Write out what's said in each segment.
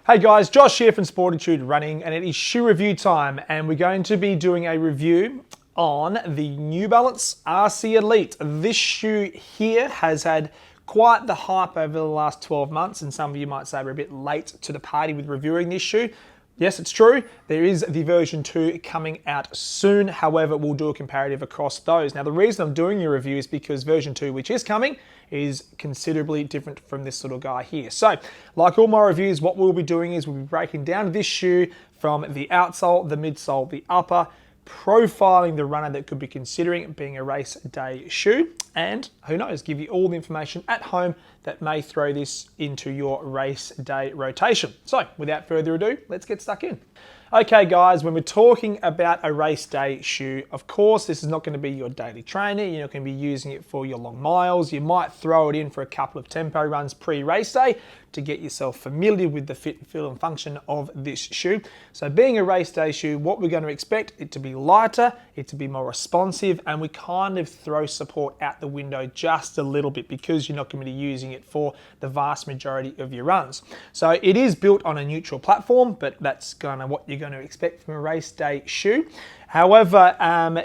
Hey guys, Josh here from Sportitude Running, and it is shoe review time, and we're going to be doing a review on the New Balance RC Elite. This shoe here has had quite the hype over the last 12 months, and some of you might say we're a bit late to the party with reviewing this shoe. Yes, it's true. There is the version 2 coming out soon. However, we'll do a comparative across those. Now, the reason I'm doing your review is because version 2, which is coming, is considerably different from this little guy here. So, like all my reviews, what we'll be doing is we'll be breaking down this shoe from the outsole, the midsole, the upper, profiling the runner that could be considering being a race day shoe, and who knows, give you all the information at home that may throw this into your race day rotation. So without further ado, let's get stuck in. Okay guys, when we're talking about a race day shoe, of course, this is not going to be your daily trainer. You're not going to be using it for your long miles. You might throw it in for a couple of tempo runs pre-race day to get yourself familiar with the fit, feel and function of this shoe. So being a race day shoe, what we're going to expect it to be lighter, it to be more responsive, and we kind of throw support out the window just a little bit because you're not going to be using it for the vast majority of your runs. So it is built on a neutral platform, but that's kind of what you're going to expect from a race day shoe. However,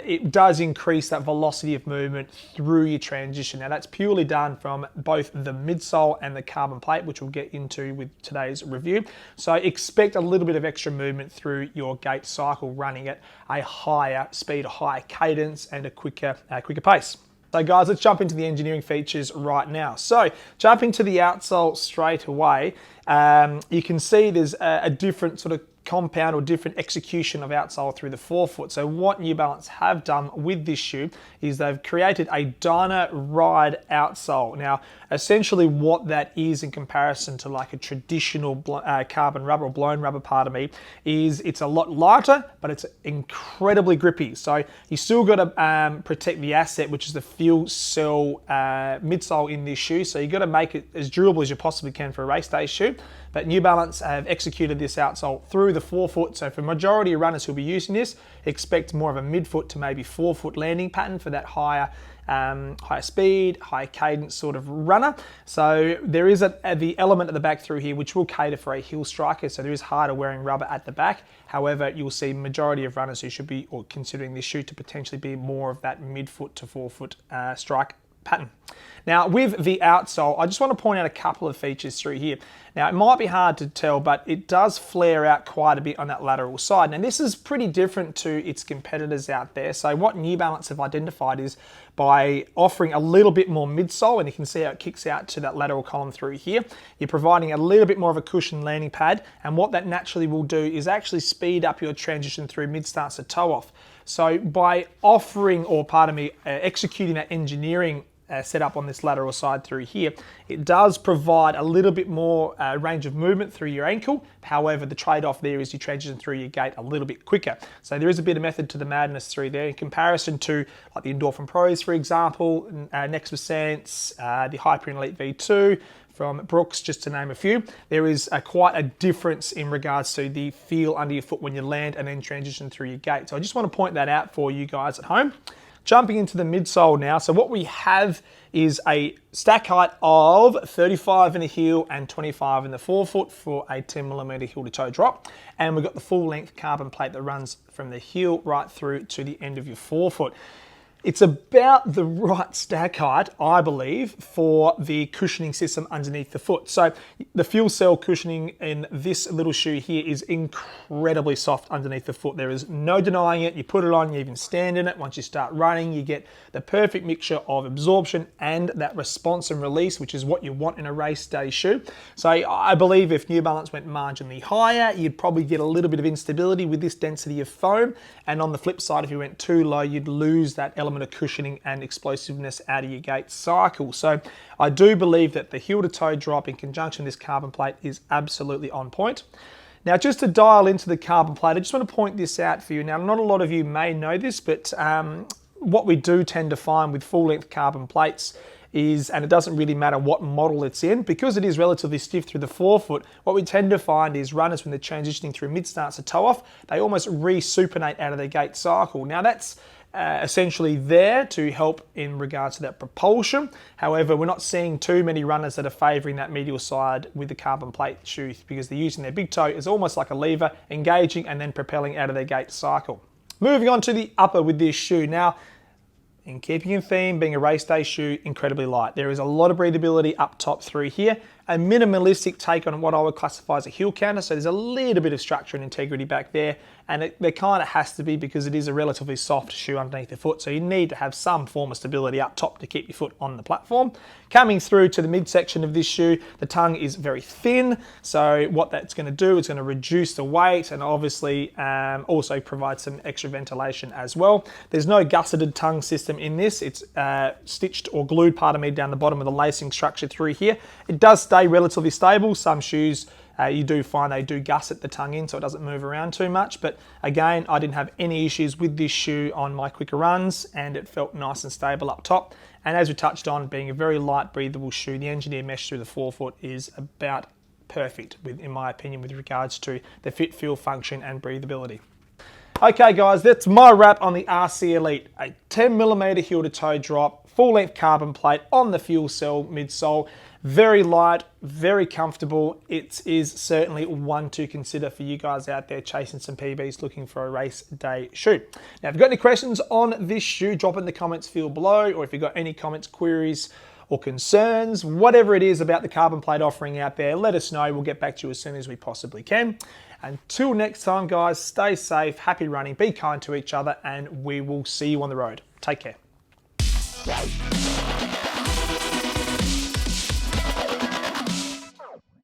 it does increase that velocity of movement through your transition. Now that's purely done from both the midsole and the carbon plate, which we'll get into with today's review. So expect a little bit of extra movement through your gait cycle running at a higher speed, a higher cadence, and a quicker pace. So guys, let's jump into the engineering features right now. So jumping to the outsole straight away, you can see there's a different sort of compound or different execution of outsole through the forefoot. So what New Balance have done with this shoe is they've created a Dynaride outsole. Now, essentially what that is in comparison to like a traditional carbon rubber or blown rubber, pardon me, is it's a lot lighter, but it's incredibly grippy. So you still got to protect the asset, which is the fuel cell midsole in this shoe. So you got to make it as durable as you possibly can for a race day shoe. But New Balance have executed this outsole through the forefoot. So for majority of runners who'll be using this, expect more of a midfoot to maybe forefoot landing pattern for that higher speed, high cadence sort of runner. So there is the element at the back through here which will cater for a heel striker. So there is harder wearing rubber at the back. However, you'll see majority of runners who should be or considering this shoe to potentially be more of that midfoot to forefoot strike pattern. Now with the outsole, I just want to point out a couple of features through here. Now it might be hard to tell, but it does flare out quite a bit on that lateral side. Now this is pretty different to its competitors out there. So what New Balance have identified is by offering a little bit more midsole, and you can see how it kicks out to that lateral column through here. You're providing a little bit more of a cushion landing pad, and what that naturally will do is actually speed up your transition through mid starts to toe off. So by offering, or pardon me, executing that engineering set up on this lateral side through here, it does provide a little bit more range of movement through your ankle. However, the trade-off there is you transition through your gait a little bit quicker. So there is a bit of method to the madness through there in comparison to like the Endorphin Pros, for example, Nexus Sense, the Hyperion Elite V2 from Brooks, just to name a few. There is quite a difference in regards to the feel under your foot when you land and then transition through your gait. So I just want to point that out for you guys at home. Jumping into the midsole now, so what we have is a stack height of 35 in the heel and 25 in the forefoot for a 10mm heel to toe drop. And we've got the full length carbon plate that runs from the heel right through to the end of your forefoot. It's about the right stack height, I believe, for the cushioning system underneath the foot. So the fuel cell cushioning in this little shoe here is incredibly soft underneath the foot. There is no denying it. You put it on, you even stand in it. Once you start running, you get the perfect mixture of absorption and that response and release, which is what you want in a race day shoe. So I believe if New Balance went marginally higher, you'd probably get a little bit of instability with this density of foam. And on the flip side, if you went too low, you'd lose that element of cushioning and explosiveness out of your gait cycle. So I do believe that the heel to toe drop in conjunction with this carbon plate is absolutely on point. Now just to dial into the carbon plate, I just want to point this out for you. Now not a lot of you may know this, but what we do tend to find with full length carbon plates is, and it doesn't really matter what model it's in, because it is relatively stiff through the forefoot, what we tend to find is runners when they're transitioning through mid starts to toe off, they almost re-supinate out of their gait cycle. Now that's essentially there to help in regards to that propulsion. However, we're not seeing too many runners that are favouring that medial side with the carbon plate shoe because they're using their big toe as almost like a lever, engaging and then propelling out of their gait cycle. Moving on to the upper with this shoe. Now, in keeping in theme, being a race day shoe, incredibly light. There is a lot of breathability up top through here. A minimalistic take on what I would classify as a heel counter. So there's a little bit of structure and integrity back there. And there kind of has to be because it is a relatively soft shoe underneath the foot. So you need to have some form of stability up top to keep your foot on the platform. Coming through to the midsection of this shoe, the tongue is very thin. So what that's going to do, it's going to reduce the weight and obviously also provide some extra ventilation as well. There's no gusseted tongue system in this. It's stitched or glued, pardon me, down the bottom of the lacing structure through here. It does stay relatively stable. Some shoes you do find they do gusset the tongue in so it doesn't move around too much. But again, I didn't have any issues with this shoe on my quicker runs and it felt nice and stable up top. And as we touched on, being a very light, breathable shoe, the engineered mesh through the forefoot is about perfect, in my opinion, with regards to the fit, feel, function and breathability. Okay guys, that's my wrap on the RC Elite. A 10mm heel to toe drop, full length carbon plate on the fuel cell midsole. Very light, very comfortable. It is certainly one to consider for you guys out there chasing some PBs looking for a race day shoe. Now, if you've got any questions on this shoe, drop it in the comments field below, or if you've got any comments, queries, or concerns, whatever it is about the carbon plate offering out there, let us know. We'll get back to you as soon as we possibly can. Until next time, guys, stay safe, happy running, be kind to each other, and we will see you on the road. Take care.